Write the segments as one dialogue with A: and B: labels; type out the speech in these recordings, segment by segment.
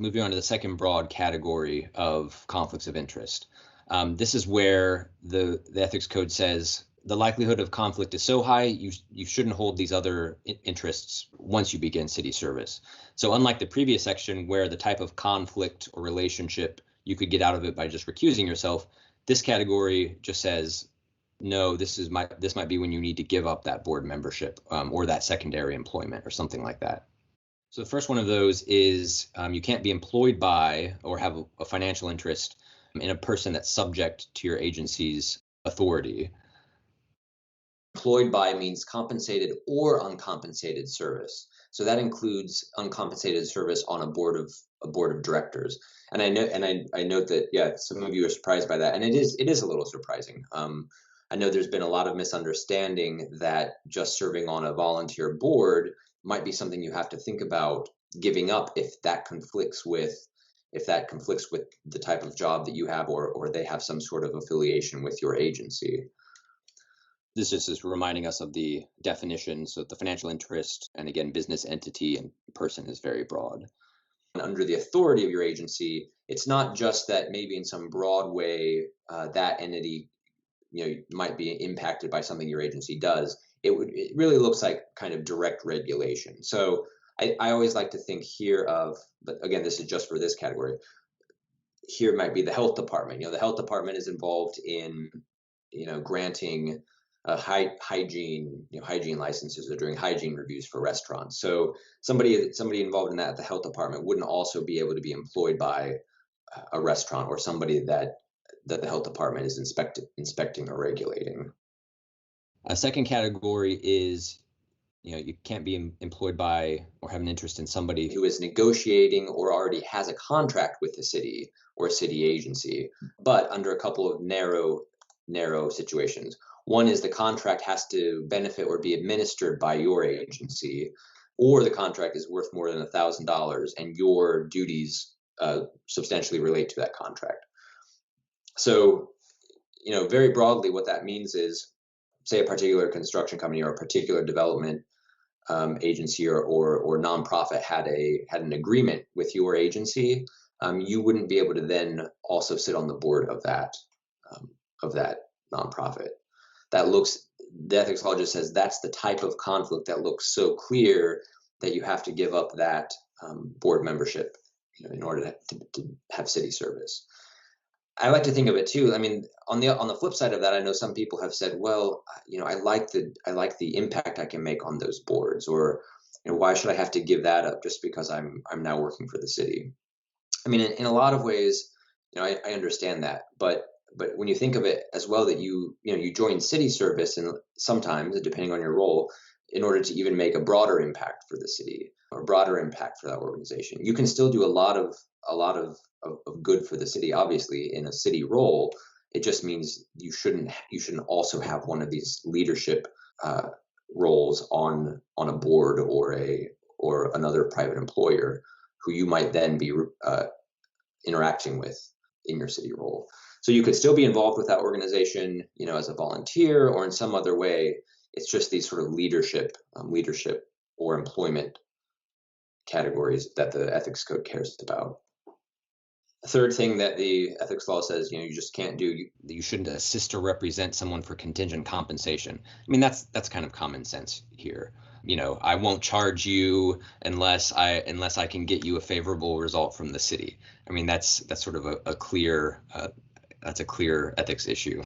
A: Moving on to the second broad category of conflicts of interest. This is where the ethics code says the likelihood of conflict is so high, you shouldn't hold these other interests once you begin city service. So unlike the previous section where the type of conflict or relationship you could get out of it by just recusing yourself, this category just says, no, this might be when you need to give up that board membership or that secondary employment or something like that. So the first one of those is you can't be employed by or have a financial interest in a person that's subject to your agency's authority. Employed by means compensated or uncompensated service. So that includes uncompensated service on a board of directors. And I note that, yeah, some of you are surprised by that, and it is a little surprising. I know there's been a lot of misunderstanding that just serving on a volunteer board might be something you have to think about giving up if that conflicts with the type of job that you have, or they have some sort of affiliation with your agency. This just is reminding us of the definition. So the financial interest, and again, business entity and person is very broad. And under the authority of your agency, it's not just that maybe in some broad way that entity, might be impacted by something your agency does. It really looks like kind of direct regulation. So I always like to think here of, but again, this is just for this category. Here might be the health department. The health department is involved in, granting hygiene licenses or doing hygiene reviews for restaurants. So somebody involved in that at the health department wouldn't also be able to be employed by a restaurant or somebody that the health department is inspecting or regulating. A second category is, you can't be employed by or have an interest in somebody who is negotiating or already has a contract with the city or a city agency, but under a couple of narrow situations. One is the contract has to benefit or be administered by your agency, or the contract is worth more than $1,000 and your duties substantially relate to that contract. So, very broadly, what that means is, say a particular construction company or a particular development agency or nonprofit had an agreement with your agency, you wouldn't be able to then also sit on the board of that nonprofit. The ethics law just says that's the type of conflict that looks so clear that you have to give up that board membership, in order to have city service. I like to think of it too. I mean, on the flip side of that, I know some people have said, well, I like the impact I can make on those boards, or why should I have to give that up just because I'm now working for the city? I mean, in a lot of ways, I understand that, but when you think of it as well, that you join city service, and sometimes, depending on your role, in order to even make a broader impact for the city or broader impact for that organization, you can still do a lot of good for the city. Obviously, in a city role, it just means you shouldn't also have one of these leadership roles on a board or another private employer who you might then be interacting with in your city role. So you could still be involved with that organization, as a volunteer or in some other way. It's just these sort of leadership or employment categories that the ethics code cares about. The third thing that the ethics law says, you just can't do, you shouldn't assist or represent someone for contingent compensation. I mean, that's kind of common sense here. I won't charge you unless I can get you a favorable result from the city. I mean, that's sort of a clear ethics issue.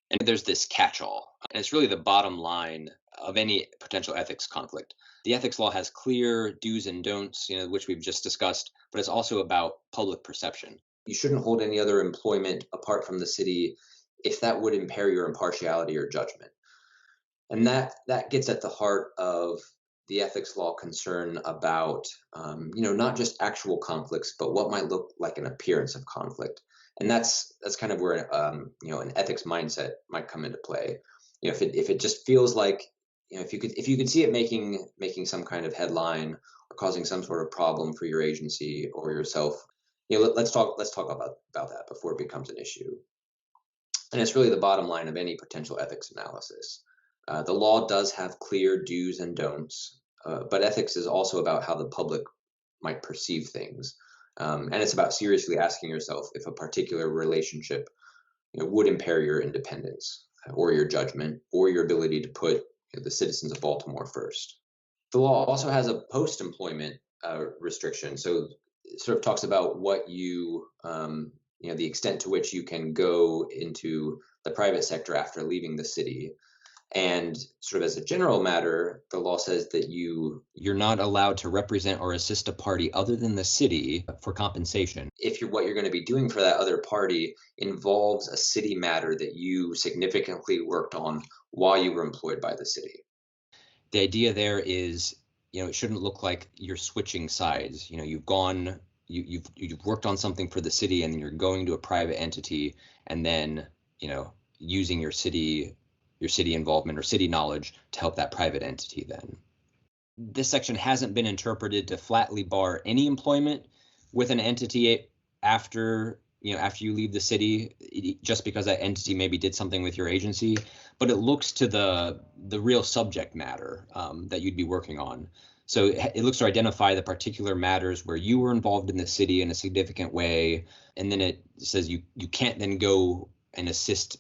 A: And there's this catch-all, and it's really the bottom line of any potential ethics conflict. The ethics law has clear do's and don'ts, which we've just discussed, but it's also about public perception. You shouldn't hold any other employment apart from the city if that would impair your impartiality or judgment. And that gets at the heart of the ethics law concern about, not just actual conflicts, but what might look like an appearance of conflict. And that's kind of where an ethics mindset might come into play. If it just feels like, if you could see it making some kind of headline or causing some sort of problem for your agency or yourself, let's talk about that before it becomes an issue. And it's really the bottom line of any potential ethics analysis. The law does have clear do's and don'ts, but ethics is also about how the public might perceive things. And it's about seriously asking yourself if a particular relationship, would impair your independence or your judgment or your ability to put, the citizens of Baltimore first. The law also has a post-employment restriction. So it sort of talks about what the extent to which you can go into the private sector after leaving the city. And sort of as a general matter, the law says that you're not allowed to represent or assist a party other than the city for compensation if what you're going to be doing for that other party involves a city matter that you significantly worked on while you were employed by the city. The idea there is, it shouldn't look like you're switching sides. You've worked on something for the city and you're going to a private entity and then, using your city involvement or city knowledge to help that private entity then. This section hasn't been interpreted to flatly bar any employment with an entity after you leave the city, just because that entity maybe did something with your agency, but it looks to the real subject matter that you'd be working on. So it looks to identify the particular matters where you were involved in the city in a significant way, and then it says you can't then go and assist,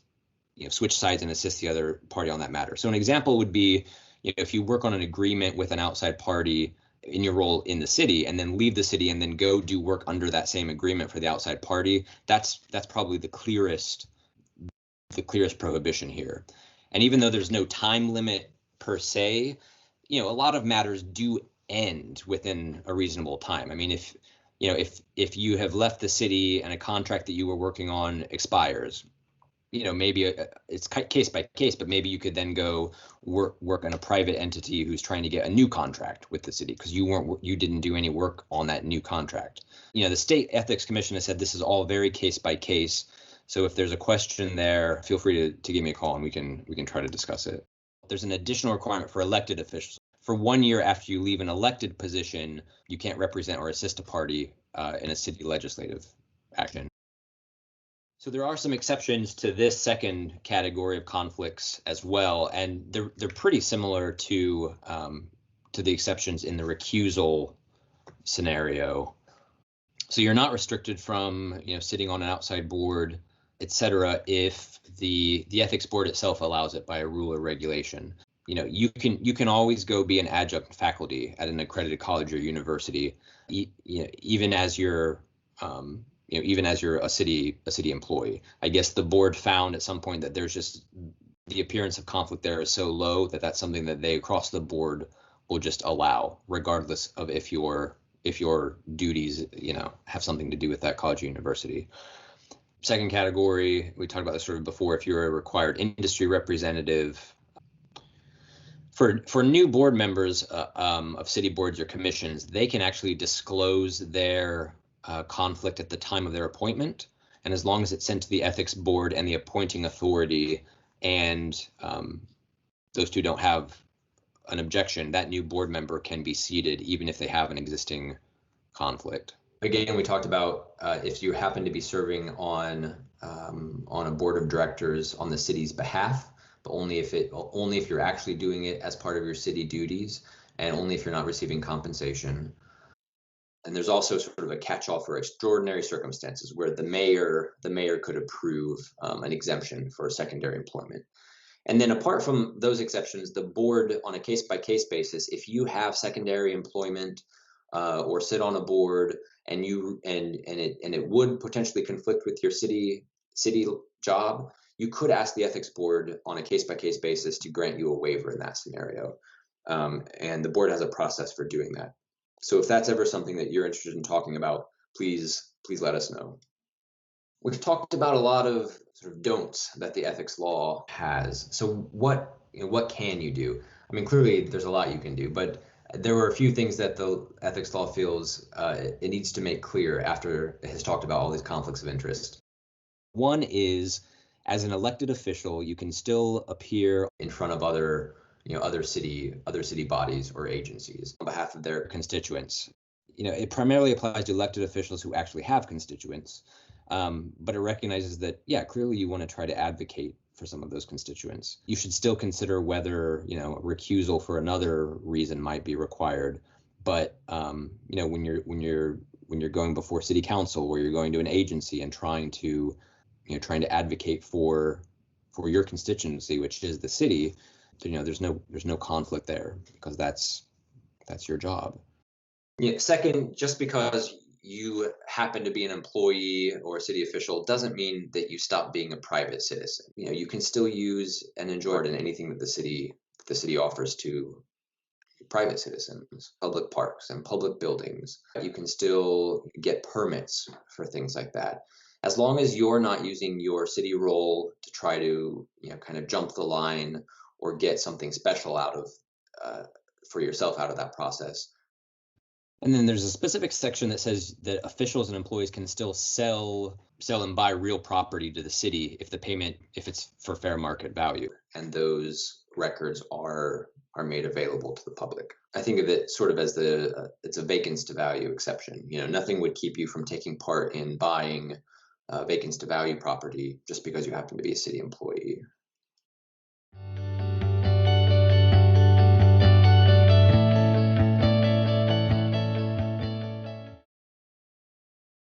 A: switch sides and assist the other party on that matter. So an example would be, if you work on an agreement with an outside party in your role in the city and then leave the city and then go do work under that same agreement for the outside party, that's probably the clearest prohibition here. And even though there's no time limit per se, a lot of matters do end within a reasonable time. I mean, if you have left the city and a contract that you were working on expires, maybe it's case by case, but maybe you could then go work on a private entity who's trying to get a new contract with the city because you didn't do any work on that new contract. The State Ethics Commission has said this is all very case by case. So if there's a question there, feel free to give me a call and we can try to discuss it. There's an additional requirement for elected officials. For 1 year after you leave an elected position, you can't represent or assist a party in a city legislative action. So there are some exceptions to this second category of conflicts as well, and they're pretty similar to the exceptions in the recusal scenario. So you're not restricted from sitting on an outside board, etc., if the ethics board itself allows it by a rule or regulation. You can always go be an adjunct faculty at an accredited college or university, even as you're a city employee. I guess the board found at some point that there's just the appearance of conflict there is so low that that's something that they across the board will just allow, regardless of if your duties have something to do with that college or university. Second category, we talked about this sort of before, if you're a required industry representative. For new board members of city boards or commissions, they can actually disclose their conflict at the time of their appointment, and as long as it's sent to the ethics board and the appointing authority, and those two don't have an objection, that new board member can be seated even if they have an existing conflict. Again, we talked about if you happen to be serving on a board of directors on the city's behalf, but only if you're actually doing it as part of your city duties, and only if you're not receiving compensation. And there's also sort of a catch-all for extraordinary circumstances where the mayor could approve an exemption for secondary employment. And then apart from those exceptions, the board, on a case-by-case basis, if you have secondary employment or sit on a board and it would potentially conflict with your city job, you could ask the ethics board on a case-by-case basis to grant you a waiver in that scenario. And the board has a process for doing that. So if that's ever something that you're interested in talking about, please let us know. We've talked about a lot of sort of don'ts that the ethics law has. So what can you do? I mean, clearly there's a lot you can do, but there were a few things that the ethics law feels it needs to make clear after it has talked about all these conflicts of interest. One is, as an elected official, you can still appear in front of other city bodies or agencies on behalf of their constituents. It primarily applies to elected officials who actually have constituents, but it recognizes that, clearly you want to try to advocate for some of those constituents. You should still consider whether, recusal for another reason might be required. But, when you're when you're going before city council or you're going to an agency and trying to, trying to advocate for your constituency, which is the city, there's no conflict there because that's your job. Yeah. Second, just because you happen to be an employee or a city official doesn't mean that you stop being a private citizen. You can still use and enjoy in anything that the city offers to private citizens, public parks and public buildings. You can still get permits for things like that. As long as you're not using your city role to try to, kind of jump the line or get something special out of, for yourself out of that process. And then there's a specific section that says that officials and employees can still sell and buy real property to the city if it's for fair market value. And those records are made available to the public. I think of it sort of as it's a vacants to value exception. Nothing would keep you from taking part in buying vacants to value property just because you happen to be a city employee.